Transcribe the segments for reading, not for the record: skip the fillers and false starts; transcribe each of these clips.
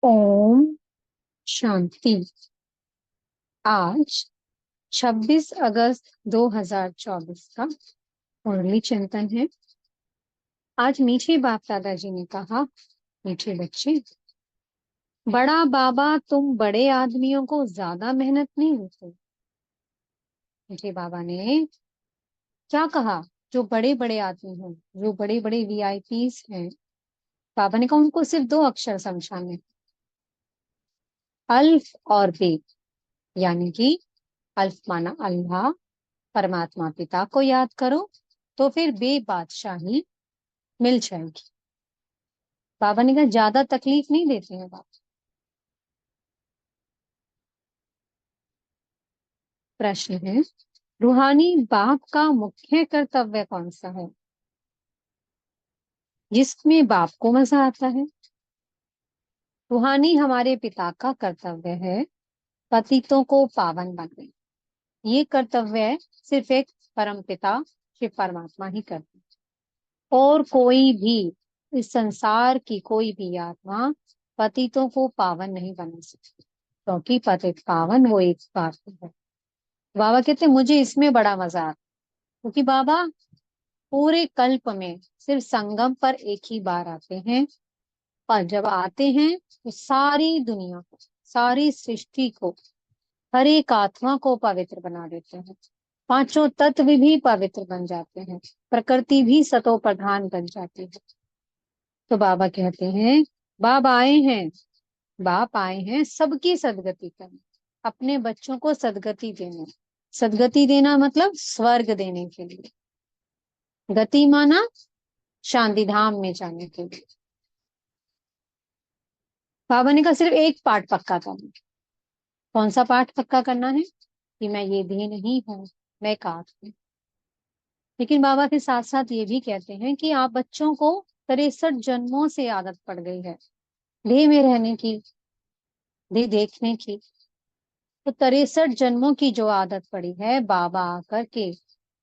ओम शांति। आज 26 अगस्त 2024 का मुरली चिंतन है। आज मीठे बाप दादाजी ने कहा, मीठे बच्चे, बड़ा बाबा तुम बड़े आदमियों को ज्यादा मेहनत नहीं होती। मीठे बाबा ने क्या कहा? जो बड़े बड़े आदमी हैं, जो बड़े बड़े वीआईपीस हैं, बाबा ने कहा उनको सिर्फ दो अक्षर समझाने, अल्फ और बे। यानी कि अल्फ माना अल्लाह, परमात्मा पिता को याद करो तो फिर बे बादशाही मिल जाएगी। बाबा ने कहा ज्यादा तकलीफ नहीं देते हैं बाबा। प्रश्न है, रूहानी बाप का मुख्य कर्तव्य कौन सा है जिसमें बाप को मजा आता है? रूहानी हमारे पिता का कर्तव्य है पतितों को पावन बनाना। ये कर्तव्य सिर्फ एक परम पिता शिव परमात्मा ही करते हैं, और कोई भी इस संसार की कोई भी आत्मा पतितों को पावन नहीं बना सकती, क्योंकि पतित पावन वो एक बात है। बाबा कहते मुझे इसमें बड़ा मजा आता, क्योंकि बाबा पूरे कल्प में सिर्फ संगम पर एक ही बार आते हैं, और जब आते हैं तो सारी दुनिया को, सारी सृष्टि को, हर एक आत्मा को पवित्र बना देते हैं। पांचों तत्व भी पवित्र बन जाते हैं, प्रकृति भी सतो प्रधान बन जाती है। तो बाबा कहते हैं, बाप आए हैं सबकी सदगति करने, अपने बच्चों को सदगति देने। सदगति देना मतलब स्वर्ग देने के लिए, गति माना शांति धाम में जाने के लिए। बाबा ने कहा सिर्फ एक पाठ पक्का करना। कौन सा पाठ पक्का करना है? कि मैं ये भी नहीं हूं, मैं एक आत्मा हूं। लेकिन बाबा के साथ साथ ये भी कहते हैं कि आप बच्चों को 63 जन्मों से आदत पड़ गई है देह में रहने की, देह देखने की। तो 63 जन्मों की जो आदत पड़ी है, बाबा आकर के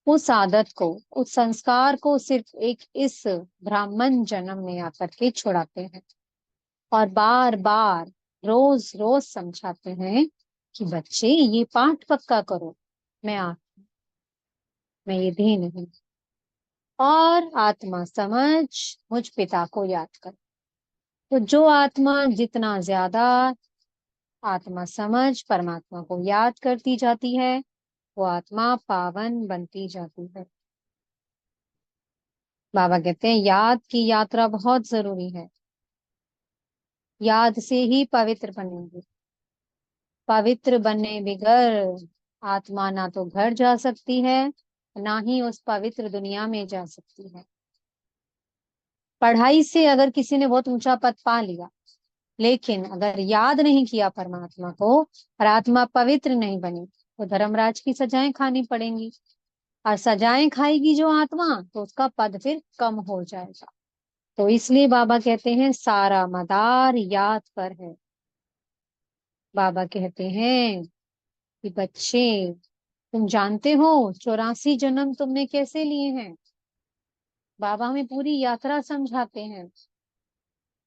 उस आदत को, उस संस्कार को सिर्फ एक इस ब्राह्मण जन्म में आकर के छुड़ाते हैं, और बार बार रोज रोज समझाते हैं कि बच्चे ये पाठ पक्का करो, मैं मैं ये भी नहीं, और आत्मा समझ मुझ पिता को याद कर। तो जो आत्मा जितना ज्यादा आत्मा समझ परमात्मा को याद करती जाती है, वो आत्मा पावन बनती जाती है। बाबा कहते हैं याद की यात्रा बहुत जरूरी है, याद से ही पवित्र बनेंगे। पवित्र बनने बगैर आत्मा ना तो घर जा सकती है, ना ही उस पवित्र दुनिया में जा सकती है। पढ़ाई से अगर किसी ने बहुत ऊंचा पद पा लिया, लेकिन अगर याद नहीं किया परमात्मा को और आत्मा पवित्र नहीं बनी, तो धर्मराज की सजाएं खानी पड़ेंगी, और सजाएं खाएगी जो आत्मा, तो उसका पद फिर कम हो जाएगा। तो इसलिए बाबा कहते हैं सारा मदार याद पर है। बाबा कहते हैं कि बच्चे, तुम जानते हो 84 जन्म तुमने कैसे लिए हैं? बाबा हमें पूरी यात्रा समझाते हैं,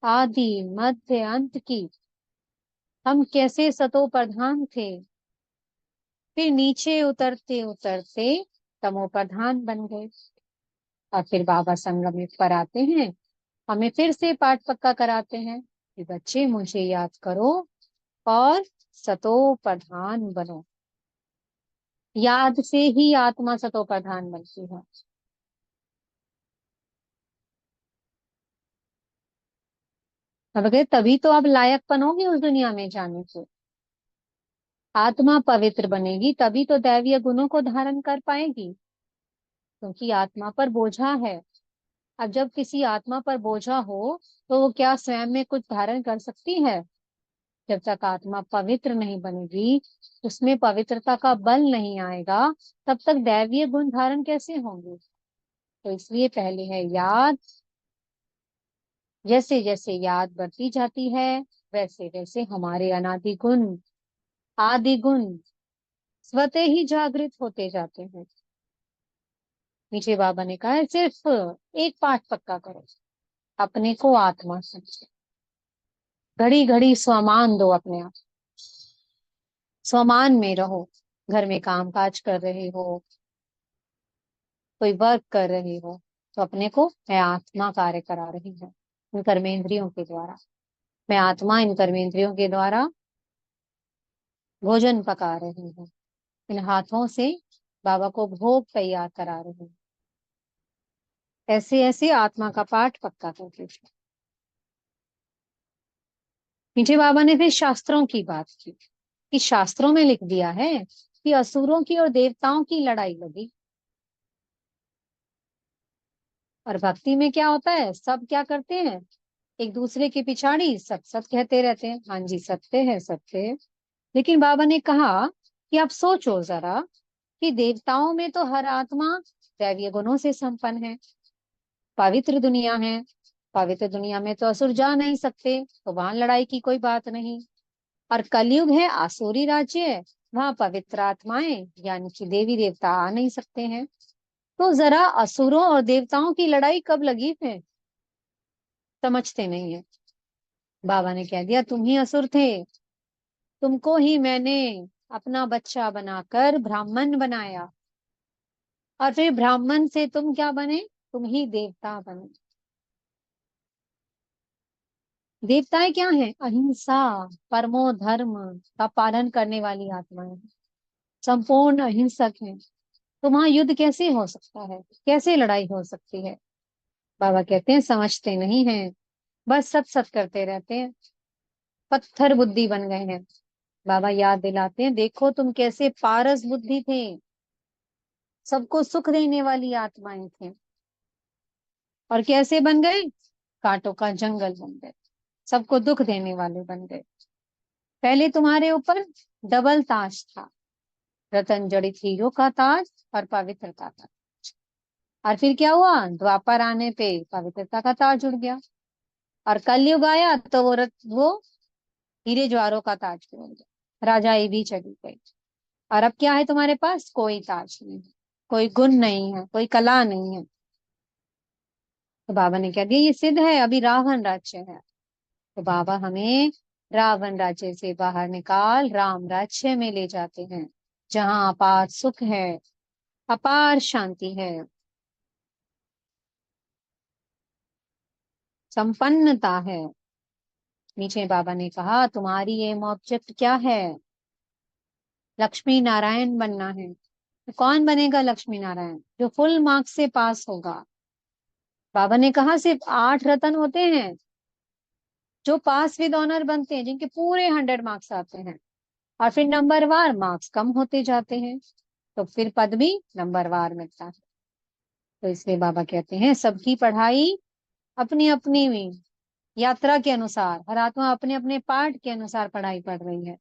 आदि मध्य अंत की। हम कैसे सतो प्रधान थे, फिर नीचे उतरते उतरते तमो प्रधान बन गए, और फिर बाबा संगम युग पर आते हैं, हमें फिर से पाठ पक्का कराते हैं कि बच्चे मुझे याद करो और सतो प्रधान बनो। याद से ही आत्मा सतो प्रधान बनती है। अब अगर तभी तो आप लायक बनोगे उस दुनिया में जाने के। आत्मा पवित्र बनेगी तभी तो दैवीय गुणों को धारण कर पाएगी, क्योंकि आत्मा पर बोझा है। अब जब किसी आत्मा पर बोझा हो, तो वो क्या स्वयं में कुछ धारण कर सकती है? जब तक आत्मा पवित्र नहीं बनेगी, उसमें पवित्रता का बल नहीं आएगा, तब तक दैवीय गुण धारण कैसे होंगे? तो इसलिए पहले है याद। जैसे जैसे याद बढ़ती जाती है, वैसे वैसे हमारे अनादि गुण, आदि गुण स्वतः ही जागृत होते जाते हैं। नीचे बाबा ने कहा है सिर्फ एक पाठ पक्का करो, अपने को आत्मा समझो। घड़ी घड़ी स्वमान दो अपने आप, स्वमान में रहो। घर में काम काज कर रहे हो, कोई वर्क कर रहे हो, तो अपने को मैं आत्मा कार्य करा रही है इन कर्मेंद्रियों के द्वारा। मैं आत्मा इन कर्मेंद्रियों के द्वारा भोजन पका रही हूँ। इन हाथों से बाबा को भोग तैयार करा रही हूँ। ऐसे ऐसे आत्मा का पाठ पक्का करके। नीचे बाबा ने फिर शास्त्रों की बात की कि शास्त्रों में लिख दिया है कि असुरों की और देवताओं की लड़ाई लगी। और भक्ति में क्या होता है, सब क्या करते हैं, एक दूसरे की पिछाड़ी सत सत कहते रहते हैं, हाँ जी सत्य है सत्य है। लेकिन बाबा ने कहा कि आप सोचो जरा कि देवताओं में तो हर आत्मा दैवीय गुणों से संपन्न है, पवित्र दुनिया है। पवित्र दुनिया में तो असुर जा नहीं सकते, तो वहां लड़ाई की कोई बात नहीं। और कलयुग है, आसुरी राज्य है, वहां पवित्र आत्माएं यानी कि देवी देवता आ नहीं सकते हैं। तो जरा असुरों और देवताओं की लड़ाई कब लगी फिर, समझते नहीं है। बाबा ने कह दिया तुम ही असुर थे, तुमको ही मैंने अपना बच्चा बनाकर ब्राह्मण बनाया, और फिर ब्राह्मण से तुम क्या बने, तुम ही देवता बने। देवताएं क्या हैं, अहिंसा परमो धर्म का पालन करने वाली आत्माएं, संपूर्ण अहिंसक हैं। तो वहां युद्ध कैसे हो सकता है, कैसे लड़ाई हो सकती है। बाबा कहते हैं समझते नहीं है, बस सत सत करते रहते हैं, पत्थर बुद्धि बन गए हैं। बाबा याद दिलाते हैं देखो तुम कैसे पारस बुद्धि थे, सबको सुख देने वाली आत्माएं थे, और कैसे बन गए, कांटों का जंगल बन गए, सबको दुख देने वाले बन गए। पहले तुम्हारे ऊपर डबल ताज था, रतन जड़ित हीरो का ताज और पवित्रता का। और फिर क्या हुआ, द्वापर आने पे पवित्रता का ताज उड़ गया, और कलयुग आया तो वो हीरे ज्वारों का ताज उड़ गया, राजाई भी चली गई। और अब क्या है तुम्हारे पास, कोई ताज नहीं है, कोई गुण नहीं है, कोई कला नहीं है। तो बाबा ने कह दिया ये सिद्ध है अभी रावण राज्य है। तो बाबा हमें रावण राज्य से बाहर निकाल राम राज्य में ले जाते हैं, जहाँ अपार सुख है, अपार शांति है, संपन्नता है। नीचे बाबा ने कहा तुम्हारी एम ऑब्जेक्ट क्या है, लक्ष्मी नारायण बनना है। तो कौन बनेगा लक्ष्मी नारायण, जो फुल मार्क्स से पास होगा। बाबा ने कहा सिर्फ 8 रत्न होते हैं जो पास विद ऑनर बनते हैं, जिनके पूरे 100 मार्क्स आते हैं, और फिर नंबर वार मार्क्स कम होते जाते हैं, तो फिर पद भी नंबर वार मिलता है। तो इसलिए बाबा कहते हैं सबकी पढ़ाई अपनी अपनी यात्रा के अनुसार, हर आत्मा अपने अपने पाठ के अनुसार पढ़ाई पढ़ रही है,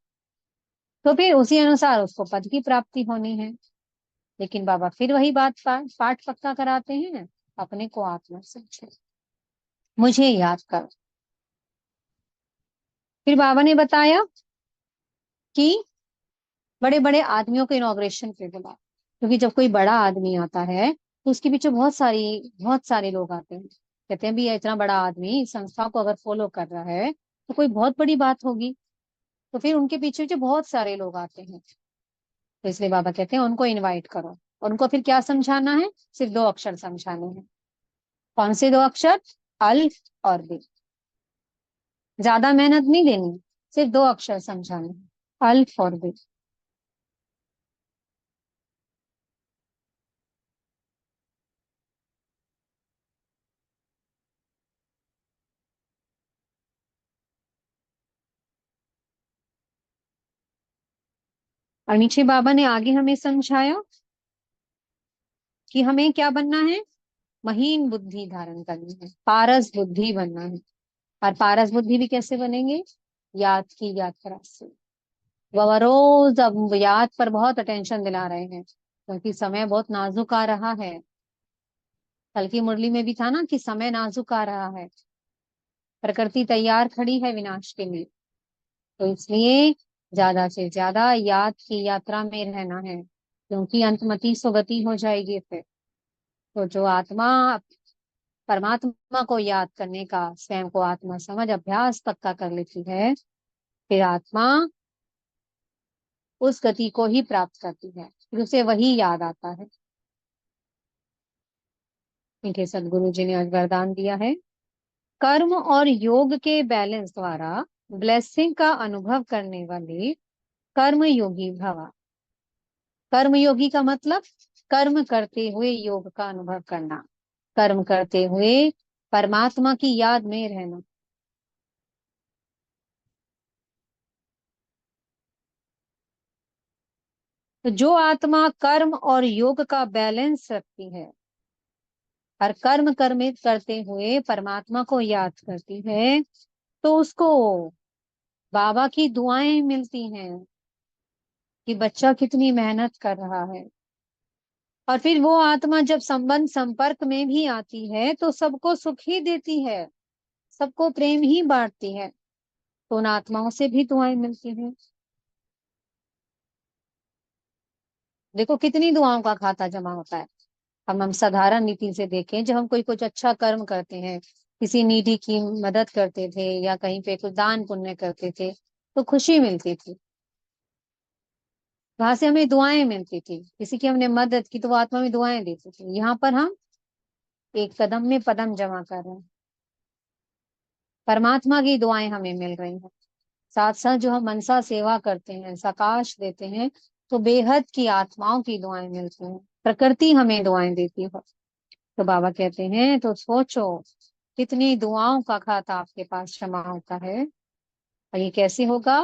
तो फिर उसी अनुसार उसको पद की प्राप्ति होनी है। लेकिन बाबा फिर वही बात पाठ पक्का कराते हैं, अपने को आत्मा समझो, मुझे याद करो। फिर बाबा ने बताया कि बड़े बड़े आदमियों को इनॉग्रेशन पे बुला, क्योंकि जब कोई बड़ा आदमी आता है तो उसके पीछे बहुत सारे लोग आते हैं। कहते हैं भी ये इतना बड़ा आदमी इस संस्था को अगर फॉलो कर रहा है तो कोई बहुत बड़ी बात होगी। तो फिर उनके पीछे पीछे बहुत सारे लोग आते हैं। तो इसलिए बाबा कहते हैं उनको इनवाइट करो, और उनको फिर क्या समझाना है, सिर्फ 2 अक्षर समझाने हैं। कौन से 2 अक्षर, अल्फ और बे। ज्यादा मेहनत नहीं देनी, सिर्फ 2 अक्षर समझाने हैं, अल्फ और बे। और नीचे बाबा ने आगे हमें समझाया कि हमें क्या बनना है, महीन बुद्धि धारण करनी है, पारस बुद्धि बनना है। और पारस बुद्धि भी कैसे बनेंगे, याद की यात्रा से। वह रोज अब याद पर बहुत अटेंशन दिला रहे हैं, क्योंकि समय बहुत नाजुक आ रहा है। कल की मुरली में भी था ना कि समय नाजुक आ रहा है, प्रकृति तैयार खड़ी है विनाश के लिए। तो इसलिए ज्यादा से ज्यादा याद की यात्रा में रहना है, क्योंकि अंतमति सुगति हो जाएगी फिर। तो जो आत्मा परमात्मा को याद करने का, स्वयं को आत्मा समझ अभ्यास पक्का कर लेती है, फिर आत्मा उस गति को ही प्राप्त करती है, फिर उसे वही याद आता है। इनके सदगुरु जी ने आज वरदान दिया है, कर्म और योग के बैलेंस द्वारा ब्लेसिंग का अनुभव करने वाले कर्म योगी भवा। कर्म योगी का मतलब कर्म करते हुए योग का अनुभव करना, कर्म करते हुए परमात्मा की याद में रहना। तो जो आत्मा कर्म और योग का बैलेंस रखती है, हर कर्म कर्मित करते हुए परमात्मा को याद करती है, तो उसको बाबा की दुआएं मिलती हैं कि बच्चा कितनी मेहनत कर रहा है। और फिर वो आत्मा जब संबंध संपर्क में भी आती है तो सबको सुख ही देती है, सबको प्रेम ही बांटती है, तो उन आत्माओं से भी दुआएं मिलती हैं। देखो कितनी दुआओं का खाता जमा होता है। हम साधारण नीति से देखें, जब हम कोई कुछ अच्छा कर्म करते हैं, किसी नीडी की मदद करते थे या कहीं पे कुछ दान पुण्य करते थे, तो खुशी मिलती थी, वहां से हमें दुआएं मिलती थी। किसी की हमने मदद की तो वो आत्मा में दुआएं देती थी। यहाँ पर हम एक कदम में पदम जमा कर रहे हैं, परमात्मा की दुआएं हमें मिल रही हैं। साथ साथ जो हम मनसा सेवा करते हैं, सकाश देते हैं, तो बेहद की आत्माओं की दुआएं मिलती हैं, प्रकृति हमें दुआएं देती है। तो बाबा कहते हैं, तो सोचो कितनी दुआओं का खाता आपके पास जमा होता है। और ये कैसे होगा?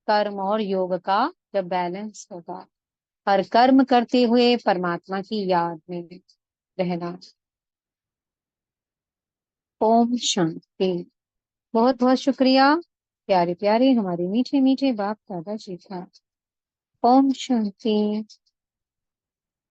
कर्म और योग का जब बैलेंस होगा, हर कर्म करते हुए परमात्मा की याद में रहना। ओम शांति। बहुत बहुत शुक्रिया प्यारे प्यारे हमारे मीठे मीठे बाप दादा जी का। ओम शांति।